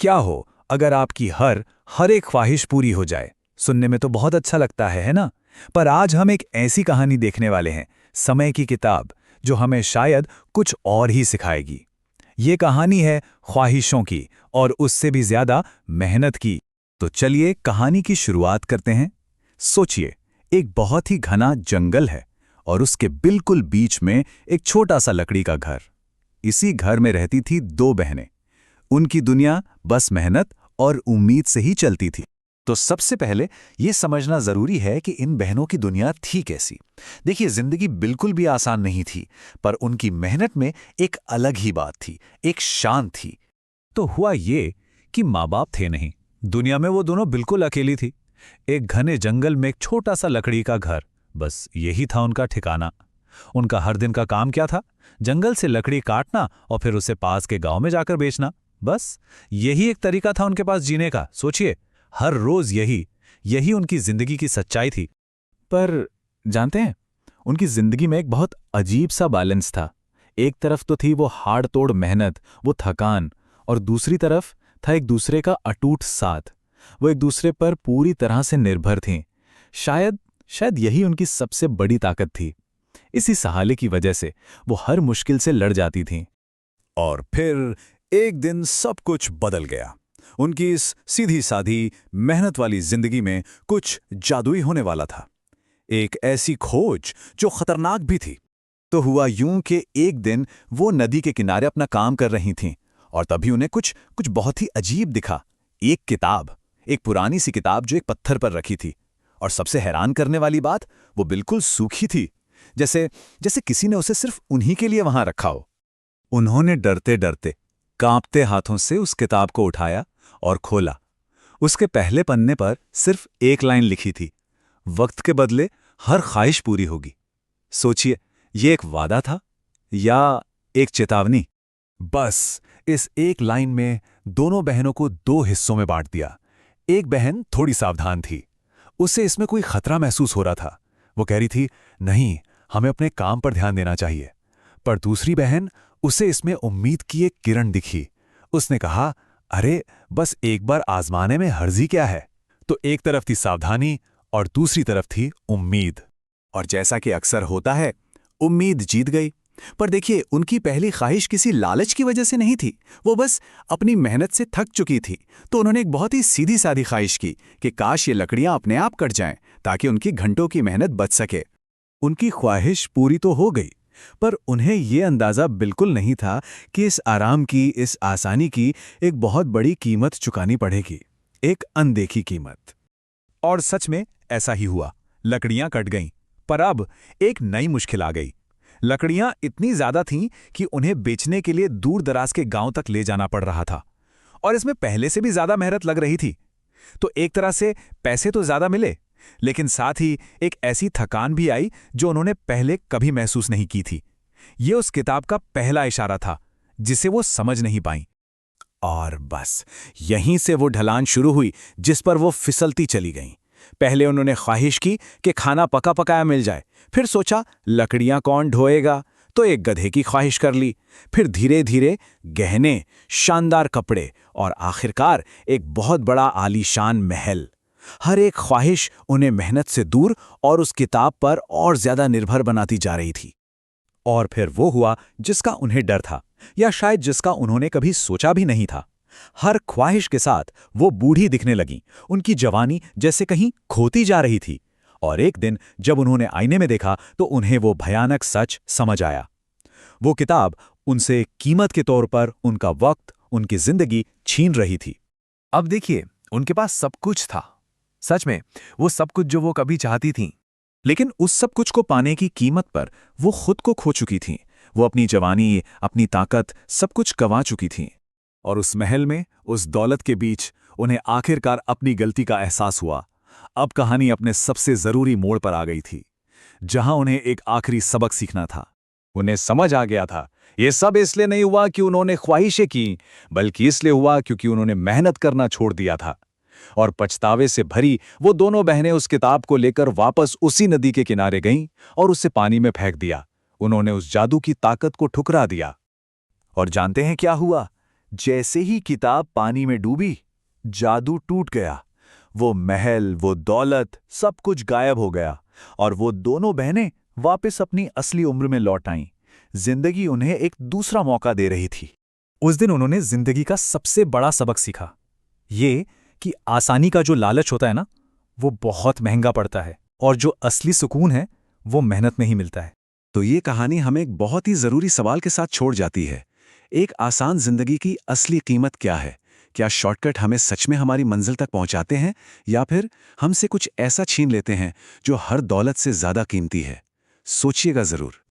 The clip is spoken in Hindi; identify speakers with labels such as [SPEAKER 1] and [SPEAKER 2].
[SPEAKER 1] क्या हो अगर आपकी हर एक ख्वाहिश पूरी हो जाए। सुनने में तो बहुत अच्छा लगता है ना? पर आज हम एक ऐसी कहानी देखने वाले हैं, समय की किताब, जो हमें शायद कुछ और ही सिखाएगी। ये कहानी है ख्वाहिशों की, और उससे भी ज्यादा मेहनत की। तो चलिए कहानी की शुरुआत करते हैं। सोचिए, एक बहुत ही घना जंगल है और उसके बिल्कुल बीच में एक छोटा सा लकड़ी का घर। इसी घर में रहती थी दो बहनें। उनकी दुनिया बस मेहनत और उम्मीद से ही चलती थी। तो सबसे पहले ये समझना जरूरी है कि इन बहनों की दुनिया थी कैसी। देखिए, जिंदगी बिल्कुल भी आसान नहीं थी, पर उनकी मेहनत में एक अलग ही बात थी, एक शान थी। तो हुआ ये कि माँ बाप थे नहीं, दुनिया में वो दोनों बिल्कुल अकेली थी। एक घने जंगल में एक छोटा सा लकड़ी का घर, बस यही था उनका ठिकाना। उनका हर दिन का काम क्या था? जंगल से लकड़ी काटना और फिर उसे पास के गांव में जाकर बेचना। बस यही एक तरीका था उनके पास जीने का। सोचिए, हर रोज यही यही उनकी जिंदगी की सच्चाई थी। पर जानते हैं, उनकी जिंदगी में एक बहुत अजीब सा बैलेंस था। एक तरफ तो थी वो हाड़ तोड़ मेहनत, वो थकान, और दूसरी तरफ था एक दूसरे का अटूट साथ। वो एक दूसरे पर पूरी तरह से निर्भर थीं। शायद शायद यही उनकी सबसे बड़ी ताकत थी। इसी सहारे की वजह से वो हर मुश्किल से लड़ जाती थीं। और फिर एक दिन सब कुछ बदल गया। उनकी इस सीधी साधी मेहनत वाली जिंदगी में कुछ जादुई होने वाला था। एक ऐसी खोज जो खतरनाक भी थी। तो हुआ यूं कि एक दिन वो नदी के किनारे अपना काम कर रही थीं, और तभी उन्हें कुछ कुछ बहुत ही अजीब दिखा। एक किताब, एक पुरानी सी किताब जो एक पत्थर पर रखी थी। और सबसे हैरान करने वाली बात, वो बिल्कुल सूखी थी, जैसे जैसे किसी ने उसे सिर्फ उन्हीं के लिए वहां रखा हो। उन्होंने डरते डरते, कांपते हाथों से उस किताब को उठाया और खोला। उसके पहले पन्ने पर सिर्फ एक लाइन लिखी थी, वक्त के बदले हर ख्वाहिश पूरी होगी। सोचिए, ये एक वादा था या एक चेतावनी? बस इस एक लाइन में दोनों बहनों को दो हिस्सों में बांट दिया। एक बहन थोड़ी सावधान थी, उसे इसमें कोई खतरा महसूस हो रहा था। वो कह रही थी, नहीं, हमें अपने काम पर ध्यान देना चाहिए। पर दूसरी बहन, उसे इसमें उम्मीद की एक किरण दिखी। उसने कहा, अरे, बस एक बार आजमाने में हर्जी क्या है? तो एक तरफ थी सावधानी और दूसरी तरफ थी उम्मीद। और जैसा कि अक्सर होता है, उम्मीद जीत गई। पर देखिए, उनकी पहली ख्वाहिश किसी लालच की वजह से नहीं थी। वो बस अपनी मेहनत से थक चुकी थी। तो उन्होंने एक बहुत ही सीधी सादी ख्वाहिश की कि काश ये लकड़ियां अपने आप कट जाएं, ताकि उनकी घंटों की मेहनत बच सके। उनकी ख्वाहिश पूरी तो हो गई, पर उन्हें यह अंदाजा बिल्कुल नहीं था कि इस आराम की, इस आसानी की एक बहुत बड़ी कीमत चुकानी पड़ेगी, एक अनदेखी कीमत। और सच में ऐसा ही हुआ। लकड़ियां कट गईं, पर अब एक नई मुश्किल आ गई। लकड़ियां इतनी ज्यादा थीं कि उन्हें बेचने के लिए दूर दराज के गांव तक ले जाना पड़ रहा था, और इसमें पहले से भी ज्यादा मेहनत लग रही थी। तो एक तरह से पैसे तो ज्यादा मिले, लेकिन साथ ही एक ऐसी थकान भी आई जो उन्होंने पहले कभी महसूस नहीं की थी। ये उस किताब का पहला इशारा था, जिसे वो समझ नहीं पाई। और बस यहीं से वो ढलान शुरू हुई जिस पर वो फिसलती चली गईं। पहले उन्होंने ख्वाहिश की कि खाना पका पकाया मिल जाए, फिर सोचा लकड़ियां कौन ढोएगा, तो एक गधे की ख्वाहिश कर ली। फिर धीरे धीरे गहने, शानदार कपड़े, और आखिरकार एक बहुत बड़ा आलीशान महल। हर एक ख्वाहिश उन्हें मेहनत से दूर और उस किताब पर और ज्यादा निर्भर बनाती जा रही थी। और फिर वो हुआ जिसका उन्हें डर था, या शायद जिसका उन्होंने कभी सोचा भी नहीं था। हर ख्वाहिश के साथ वो बूढ़ी दिखने लगीं। उनकी जवानी जैसे कहीं खोती जा रही थी। और एक दिन जब उन्होंने आईने में देखा तो उन्हें वो भयानक सच समझ आया। वो किताब उनसे कीमत के तौर पर उनका वक्त, उनकी जिंदगी छीन रही थी। अब देखिए, उनके पास सब कुछ था, सच में वो सब कुछ जो वो कभी चाहती थीं। लेकिन उस सब कुछ को पाने की कीमत पर वो खुद को खो चुकी थीं। वो अपनी जवानी, अपनी ताकत, सब कुछ गंवा चुकी थीं। और उस महल में, उस दौलत के बीच उन्हें आखिरकार अपनी गलती का एहसास हुआ। अब कहानी अपने सबसे जरूरी मोड़ पर आ गई थी, जहां उन्हें एक आखिरी सबक सीखना था। उन्हें समझ आ गया था, ये सब इसलिए नहीं हुआ कि उन्होंने ख्वाहिशें की, बल्कि इसलिए हुआ क्योंकि उन्होंने मेहनत करना छोड़ दिया था। और पछतावे से भरी वो दोनों बहनें उस किताब को लेकर वापस उसी नदी के किनारे गईं और उसे पानी में फेंक दिया। उन्होंने उस जादू की ताकत को ठुकरा दिया। और जानते हैं क्या हुआ? जैसे ही किताब पानी में डूबी, जादू टूट गया। वो महल, वो दौलत, सब कुछ गायब हो गया और वो दोनों बहनें वापस अपनी असली उम्र में लौट आईं। जिंदगी उन्हें एक दूसरा मौका दे रही थी।
[SPEAKER 2] उस दिन उन्होंने जिंदगी का सबसे बड़ा सबक सीखा, ये कि आसानी का जो लालच होता है ना, वो बहुत महंगा पड़ता है, और जो असली सुकून है वो मेहनत में ही मिलता है।
[SPEAKER 3] तो ये कहानी हमें एक बहुत ही ज़रूरी सवाल के साथ छोड़ जाती है। एक आसान ज़िंदगी की असली कीमत क्या है? क्या शॉर्टकट हमें सच में हमारी मंजिल तक पहुंचाते हैं, या फिर हमसे कुछ ऐसा छीन लेते हैं जो हर दौलत से ज़्यादा कीमती है? सोचिएगा ज़रूर।